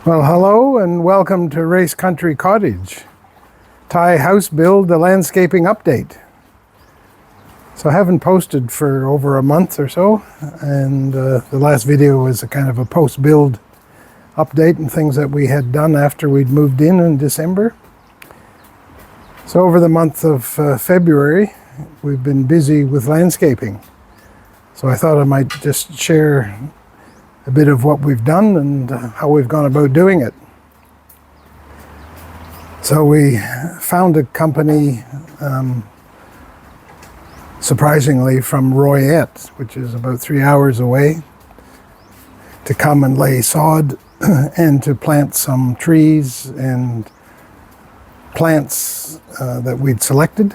Well, hello and welcome to Race Country Cottage. Thai house build, the landscaping update. So I haven't posted for over a month or so, and the last video was a kind of a post-build update and things that we had done after we'd moved in December. So over the month of February, we've been busy with landscaping. So I thought I might just share a bit of what we've done and how we've gone about doing it. So we found a company, surprisingly from Royette, which is about 3 hours away, to come and lay sod and to plant some trees and plants that we'd selected.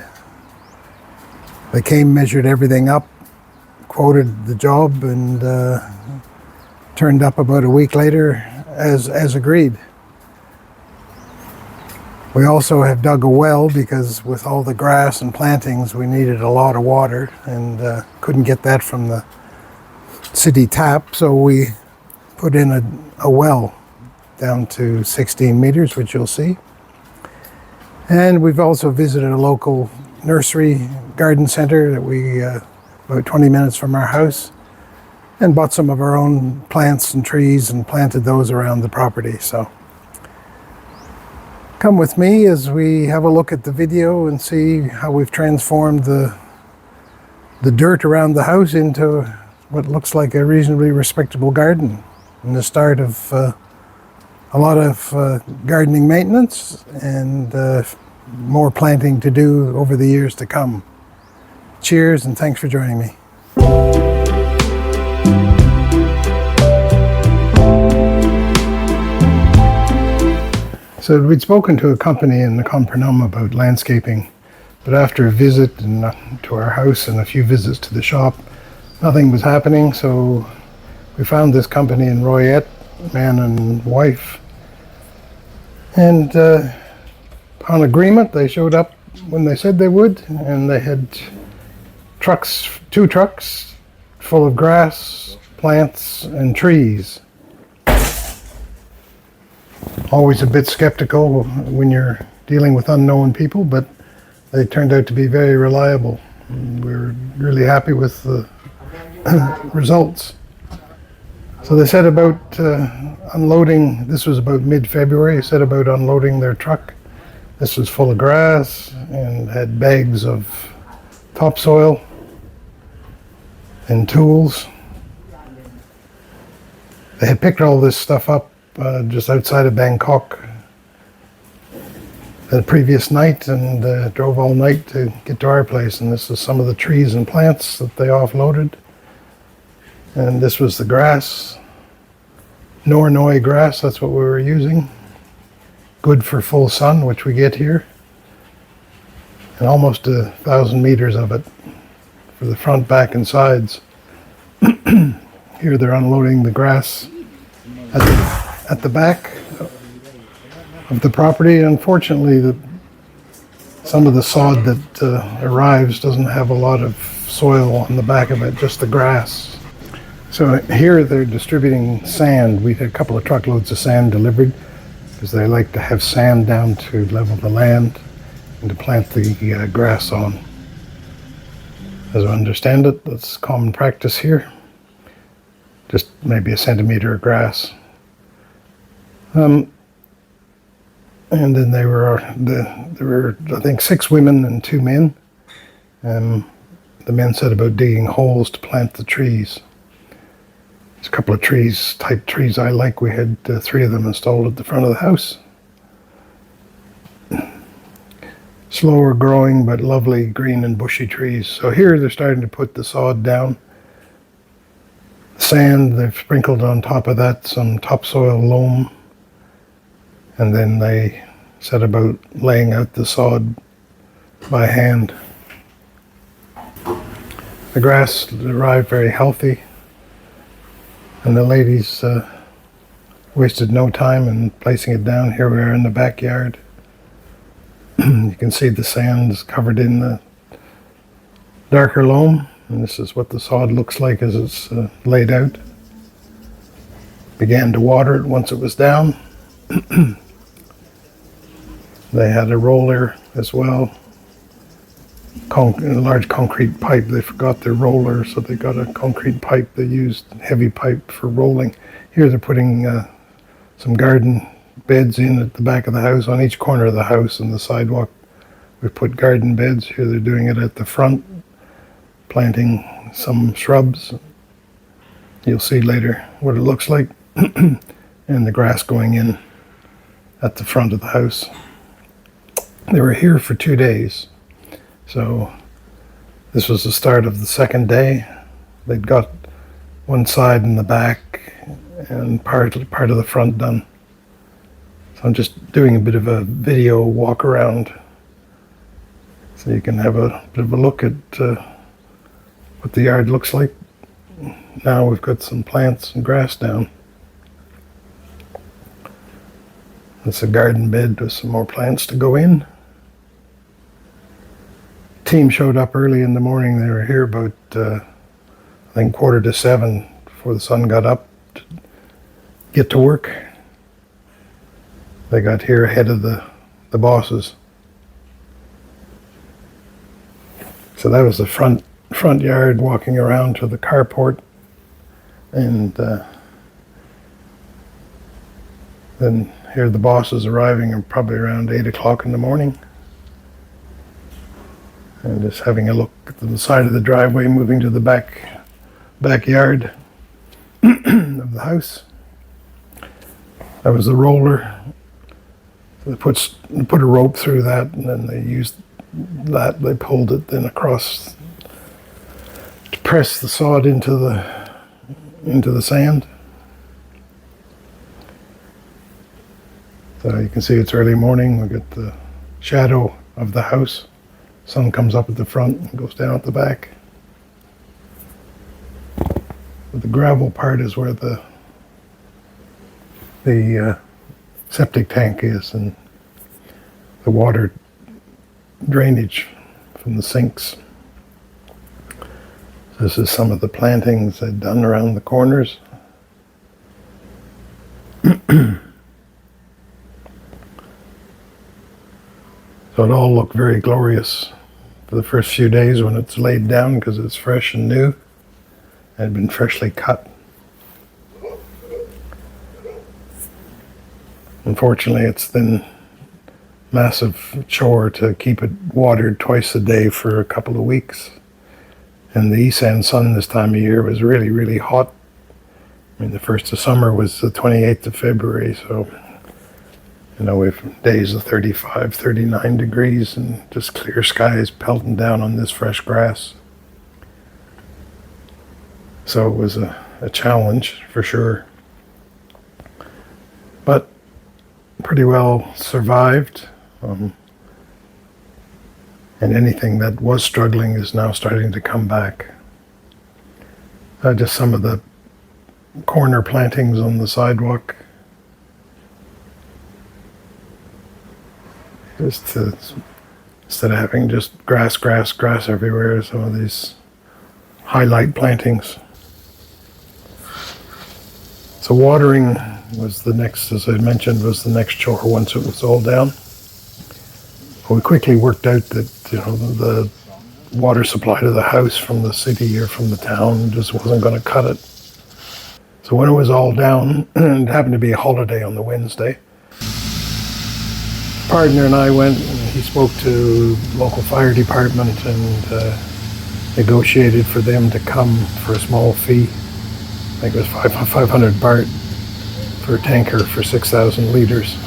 They came, measured everything up, quoted the job, and turned up about a week later as agreed. We also have dug a well because with all the grass and plantings we needed a lot of water and couldn't get that from the city tap, so we put in a well down to 16 meters, which you'll see. And we've also visited a local nursery garden center that we about 20 minutes from our house, and bought some of our own plants and trees and planted those around the property. So come with me as we have a look at the video and see how we've transformed the dirt around the house into what looks like a reasonably respectable garden, and the start of a lot of gardening maintenance and more planting to do over the years to come. Cheers and thanks for joining me. So we'd spoken to a company in the That Phanom about landscaping, but after a visit to our house and a few visits to the shop, nothing was happening. So we found this company in Royette, man and wife, and upon agreement they showed up when they said they would, and they had two trucks full of grass, plants, and trees. Always a bit skeptical when you're dealing with unknown people, but they turned out to be very reliable. We're really happy with the results. So they said about unloading, this was about mid-February, they said about unloading their truck. This was full of grass and had bags of topsoil and tools. They had picked all this stuff up just outside of Bangkok the previous night and drove all night to get to our place. And this is some of the trees and plants that they offloaded. And this was the grass, Nornoi grass, that's what we were using. Good for full sun, which we get here. And almost 1,000 meters of it for the front, back, and sides. Here they're unloading the grass at the back of the property. Unfortunately, some of the sod that arrives doesn't have a lot of soil on the back of it, just the grass. So here they're distributing sand. We had a couple of truckloads of sand delivered because they like to have sand down to level the land and to plant the grass on. As I understand it, that's common practice here. Just maybe a centimeter of grass. And then there were I think 6 women and 2 men. The men said about digging holes to plant the trees. There's a couple of type trees I like. We had 3 of them installed at the front of the house. Slower growing but lovely green and bushy trees. So here they're starting to put the sod down. Sand, they've sprinkled on top of that some topsoil loam. And then they set about laying out the sod by hand. The grass arrived very healthy, and the ladies wasted no time in placing it down. Here we are in the backyard. You can see the sand is covered in the darker loam, And this is what the sod looks like as it's laid out. Began to water it once it was down. They had a roller as well. A large concrete pipe. They forgot their roller, so they got a concrete pipe. They used heavy pipe for rolling. Here they're putting some garden beds in at the back of the house, on each corner of the house and the sidewalk. We've put garden beds. Here they're doing it at the front, planting some shrubs. You'll see later what it looks like. And the grass going in at the front of the house. They were here for 2 days. So this was the start of the second day. They'd got one side and the back and part of the front done. So I'm just doing a bit of a video walk around so you can have a bit of a look at what the yard looks like. Now we've got some plants and grass down. It's a garden bed with some more plants to go in. Team showed up early in the morning. They were here about, I think, 6:45 before the sun got up to get to work. They got here ahead of the bosses. So that was the front yard, walking around to the carport. And then here the bosses arriving probably around 8 o'clock in the morning. And just having a look at the side of the driveway, moving to the backyard of the house. That was the roller. So they put a rope through that, and then they used that. They pulled it then across to press the sod into the sand. So you can see it's early morning. We got the shadow of the house. Sun comes up at the front and goes down at the back. But the gravel part is where the septic tank is, and the water drainage from the sinks. This is some of the plantings they've done around the corners. So it all looked very glorious for the first few days when it's laid down, because it's fresh and new. It had been freshly cut. Unfortunately, it's been massive chore to keep it watered twice a day for a couple of weeks. And the Isaan sun this time of year was really, really hot. I mean, the first of summer was the 28th of February, so we've days of 35, 39 degrees and just clear skies pelting down on this fresh grass. So it was a challenge for sure. But pretty well survived. And anything that was struggling is now starting to come back. Just some of the corner plantings on the sidewalk. Instead of having just grass everywhere, some of these highlight plantings. So watering was the next, as I mentioned, was the next chore once it was all down. We quickly worked out that the water supply to the house from the city or from the town just wasn't going to cut it. So when it was all down, and it happened to be a holiday on the Wednesday, partner and I went, and he spoke to local fire department and negotiated for them to come for a small fee. I think it was 500 baht for a tanker for 6,000 liters.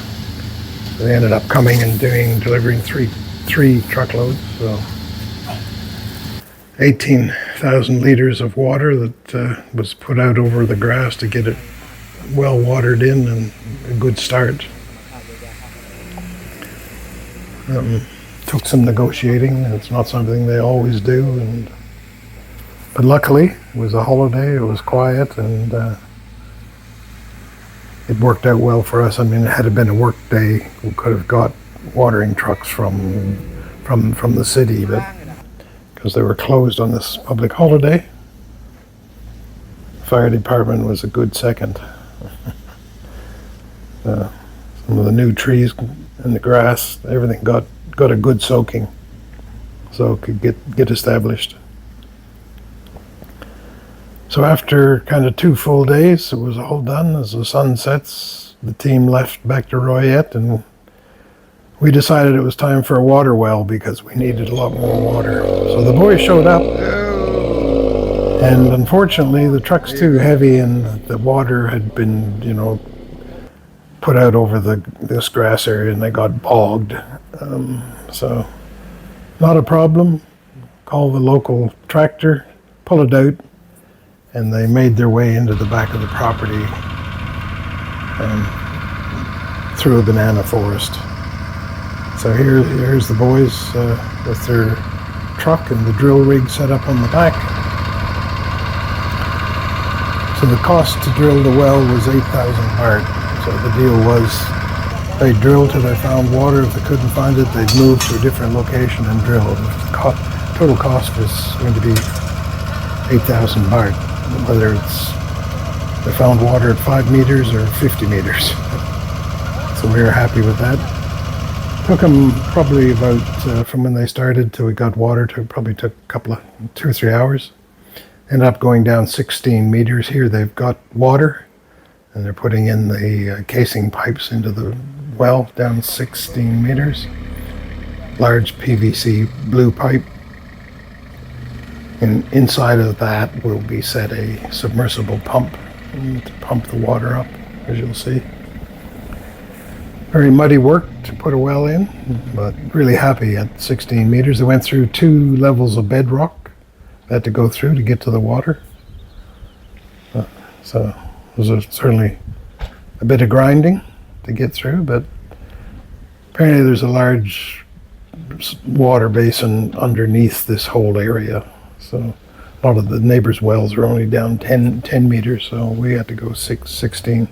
So they ended up coming and delivering three truckloads, so 18,000 liters of water that was put out over the grass to get it well watered in, and a good start. Took some negotiating. It's not something they always do, but luckily it was a holiday. It was quiet, and it worked out well for us. I mean, had it been a work day, we could have got watering trucks from the city, but because they were closed on this public holiday. Fire department was a good second. Some of the new trees and the grass, everything got a good soaking, so it could get established. So after kind of 2 full days, it was all done. As the sun sets, the team left back to Royette, and we decided it was time for a water well because we needed a lot more water. So the boys showed up, and unfortunately the truck's too heavy and the water had been, put out over this grass area and they got bogged. So not a problem. Call the local tractor, pull it out, and they made their way into the back of the property through a banana forest. So here's the boys with their truck and the drill rig set up on the back. So the cost to drill the well was 8,000 baht. So the deal was they'd drill till they found water. If they couldn't find it, they'd move to a different location and drill. The total cost was going to be 8,000 baht, whether they found water at 5 meters or 50 meters. So we were happy with that. Took them probably about, from when they started till we got water, probably took 2 or 3 hours. Ended up going down 16 meters. Here they've got water, and they're putting in the casing pipes into the well down 16 meters. Large PVC blue pipe. And inside of that will be set a submersible pump to pump the water up, as you'll see. Very muddy work to put a well in, but really happy at 16 meters. They went through 2 levels of bedrock they had to go through to get to the water. So it was certainly a bit of grinding to get through, but apparently there's a large water basin underneath this whole area. So a lot of the neighbors' wells are only down 10 meters, so we had to go 16.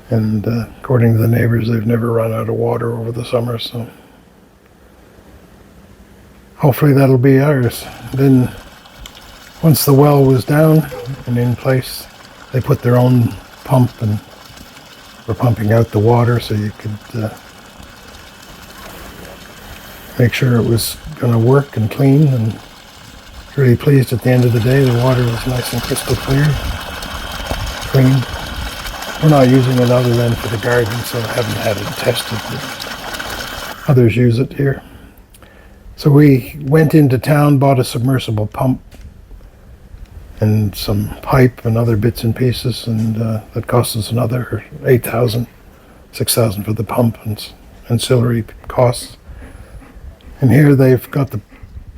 And according to the neighbors, they've never run out of water over the summer, so hopefully that'll be ours. Then once the well was down and in place, they put their own pump and were pumping out the water so you could make sure it was going to work and clean. And really pleased at the end of the day, the water was nice and crystal clear, clean. We're not using it other than for the garden, so I haven't had it tested. Others use it here. So we went into town, bought a submersible pump and some pipe and other bits and pieces, and that cost us another 8,000, 6,000 for the pump and ancillary costs. And here they've got the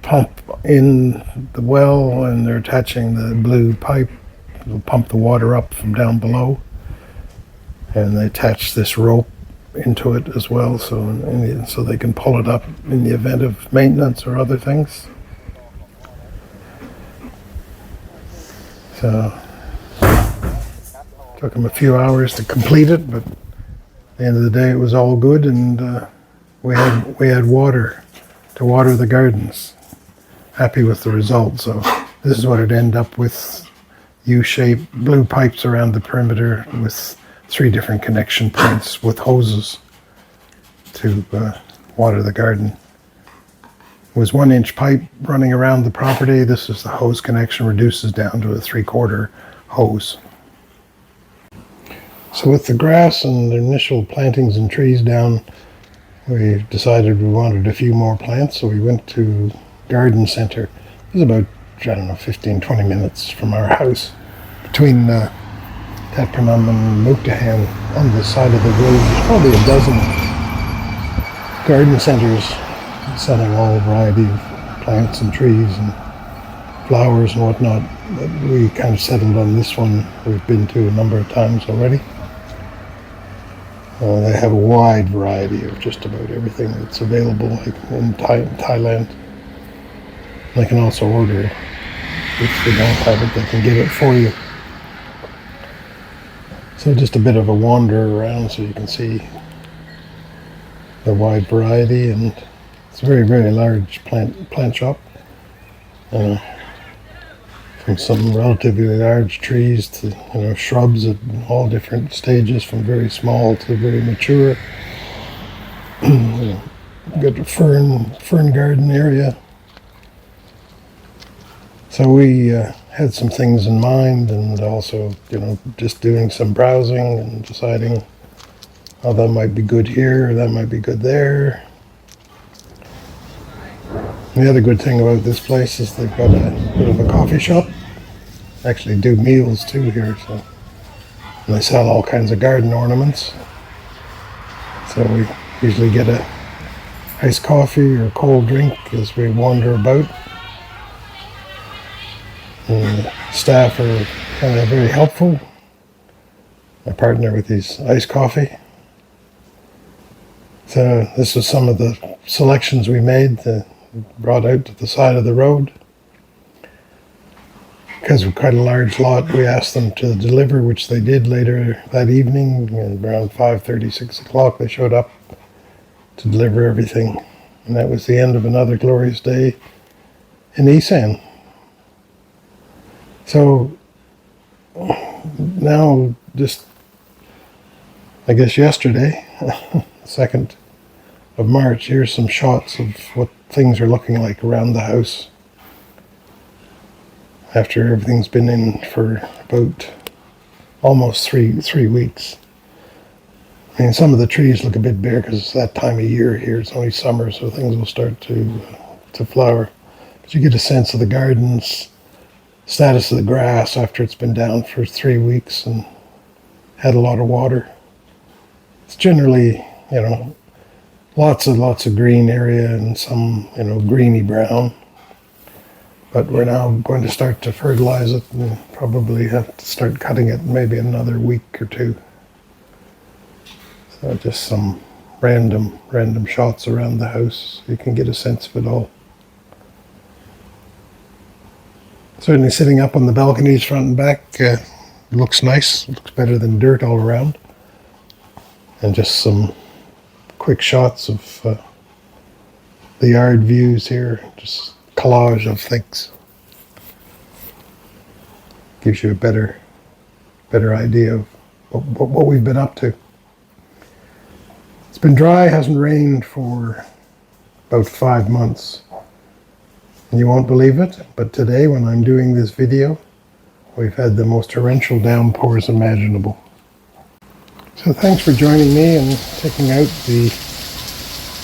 pump in the well, and they're attaching the blue pipe to pump the water up from down below. And they attach this rope into it as well, so they can pull it up in the event of maintenance or other things. So took them a few hours to complete it, but at the end of the day it was all good, and we had water to water the gardens. Happy with the result. So this is what it ended up with: U-shaped blue pipes around the perimeter with 3 different connection points with hoses to water the garden. It was 1-inch pipe running around the property. This is the hose connection, reduces down to a 3/4 hose. So with the grass and the initial plantings and trees down, we decided we wanted a few more plants, so we went to garden center. It was about, 15-20 minutes from our house. Between That Phanom and Mukdahan on the side of the road, there's probably a dozen garden centers selling all variety of plants and trees and flowers and whatnot. But we kind of settled on this one we've been to a number of times already. They have a wide variety of just about everything that's available in Thailand. They can also order it. If they don't have it, they can get it for you. So just a bit of a wander around so you can see the wide variety, and It's a very, very large plant shop. From some relatively large trees to shrubs at all different stages, from very small to very mature. Got a fern garden area. So we had some things in mind, and also just doing some browsing and deciding, oh, that might be good here, or that might be good there. The other good thing about this place is they've got a bit of a coffee shop. Actually do meals too here, so and they sell all kinds of garden ornaments. So we usually get a iced coffee or cold drink as we wander about. And the staff are very helpful. I partner with these iced coffee. So this was some of the selections we made, brought out to the side of the road. Because we're quite a large lot, we asked them to deliver, which they did later that evening. And around 5:30, 6 o'clock, they showed up to deliver everything. And that was the end of another glorious day in Isaan. So now, just, I guess yesterday, 2nd of March, here's some shots of what things are looking like around the house after everything's been in for about almost three weeks. I mean, some of the trees look a bit bare because it's that time of year here. It's only summer, so things will start to flower. But you get a sense of the garden's status of the grass after it's been down for 3 weeks and had a lot of water. It's generally, lots of green area and some, greeny brown. But we're now going to start to fertilize it and probably have to start cutting it maybe another week or two. So just some random shots around the house. You can get a sense of it all. Certainly sitting up on the balconies front and back looks nice. Looks better than dirt all around. And just some quick shots of the yard views here. Just collage of things. Gives you a better idea of what we've been up to. It's been dry, hasn't rained for about 5 months. And you won't believe it, but today when I'm doing this video, we've had the most torrential downpours imaginable. So thanks for joining me and checking out the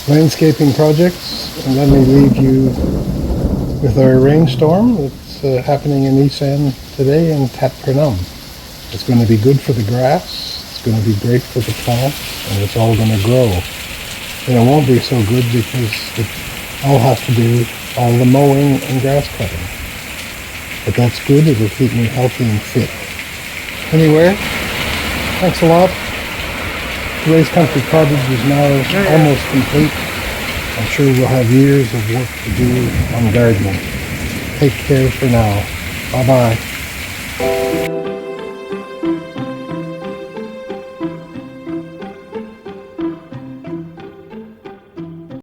landscaping projects. And let me leave you with our rainstorm that's happening in Isaan today in That Phanom. It's going to be good for the grass, it's going to be great for the plants, and it's all going to grow. And it won't be so good because I'll have to do all the mowing and grass cutting. But that's good, it'll keep me healthy and fit. Anyway, thanks a lot. Today's country cottage is now almost complete. I'm sure we'll have years of work to do on gardening. Take care for now. Bye-bye.